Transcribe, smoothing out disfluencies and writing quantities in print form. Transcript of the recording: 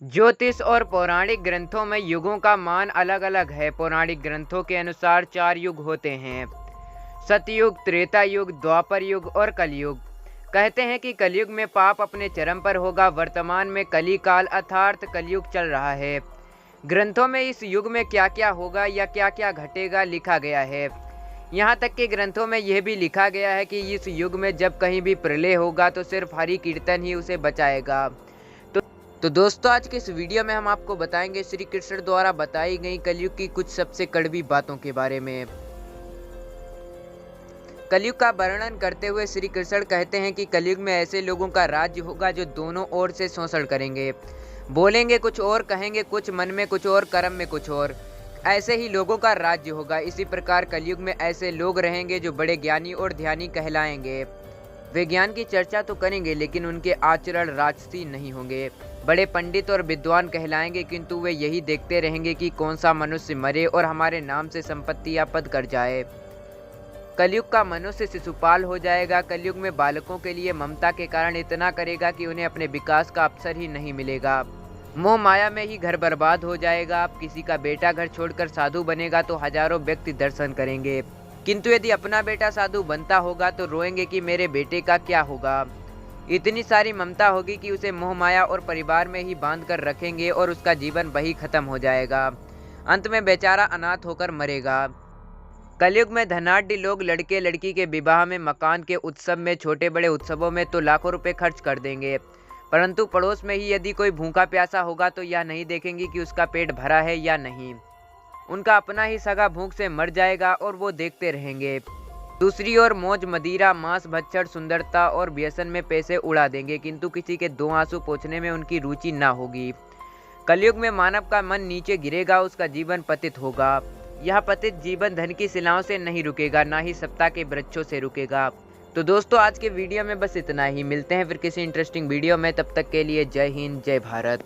ज्योतिष और पौराणिक ग्रंथों में युगों का मान अलग अलग है। पौराणिक ग्रंथों के अनुसार 4 युग होते हैं: सतयुग, त्रेता युग, द्वापर युग और कलयुग। कहते हैं कि कलयुग में पाप अपने चरम पर होगा। वर्तमान में कली काल अर्थात कलयुग चल रहा है। ग्रंथों में इस युग में क्या क्या होगा या क्या क्या घटेगा लिखा गया है। यहाँ तक कि ग्रंथों में यह भी लिखा गया है कि इस युग में जब कहीं भी प्रलय होगा तो सिर्फ हरि कीर्तन ही उसे बचाएगा। तो दोस्तों, आज के इस वीडियो में हम आपको बताएंगे श्री कृष्ण द्वारा बताई गई कलयुग की कुछ सबसे कड़वी बातों के बारे में। कलयुग का वर्णन करते हुए श्री कृष्ण कहते हैं कि कलयुग में ऐसे लोगों का राज्य होगा जो दोनों ओर से शोषण करेंगे। बोलेंगे कुछ और, कहेंगे कुछ, मन में कुछ और, कर्म में कुछ और। ऐसे ही लोगों का राज्य होगा। इसी प्रकार कलयुग में ऐसे लोग रहेंगे जो बड़े ज्ञानी और ध्यानी कहलाएंगे। वे ज्ञान की चर्चा तो करेंगे लेकिन उनके आचरण राजसी नहीं होंगे। बड़े पंडित और विद्वान कहलाएंगे किंतु वे यही देखते रहेंगे कि कौन सा मनुष्य मरे और हमारे नाम से संपत्ति या पद कर जाए। कलयुग का मनुष्य शिशुपाल हो जाएगा। कलयुग में बालकों के लिए ममता के कारण इतना करेगा कि उन्हें अपने विकास का अवसर ही नहीं मिलेगा। मोह माया में ही घर बर्बाद हो जाएगा। अब किसी का बेटा घर छोड़कर साधु बनेगा तो हजारों व्यक्ति दर्शन करेंगे, किंतु यदि अपना बेटा साधु बनता होगा तो रोएंगे कि मेरे बेटे का क्या होगा। इतनी सारी ममता होगी कि उसे मोह माया और परिवार में ही बांध कर रखेंगे और उसका जीवन वही खत्म हो जाएगा। अंत में बेचारा अनाथ होकर मरेगा। कलयुग में धनाढ्य लोग लड़के लड़की के विवाह में, मकान के उत्सव में, छोटे बड़े उत्सवों में तो लाखों रुपए खर्च कर देंगे, परंतु पड़ोस में ही यदि कोई भूखा प्यासा होगा तो यह नहीं देखेंगे कि उसका पेट भरा है या नहीं। उनका अपना ही सगा भूख से मर जाएगा और वो देखते रहेंगे। दूसरी ओर मौज मदिरा, मांस भक्षण, सुंदरता और व्यसन में पैसे उड़ा देंगे, किंतु किसी के 2 आंसू पोंछने में उनकी रुचि ना होगी। कलयुग में मानव का मन नीचे गिरेगा, उसका जीवन पतित होगा। यह पतित जीवन धन की शिलाओं से नहीं रुकेगा, ना ही सत्ता के वृक्षों से रुकेगा। तो दोस्तों, आज के वीडियो में बस इतना ही। मिलते हैं फिर किसी इंटरेस्टिंग वीडियो में। तब तक के लिए जय हिंद, जय भारत।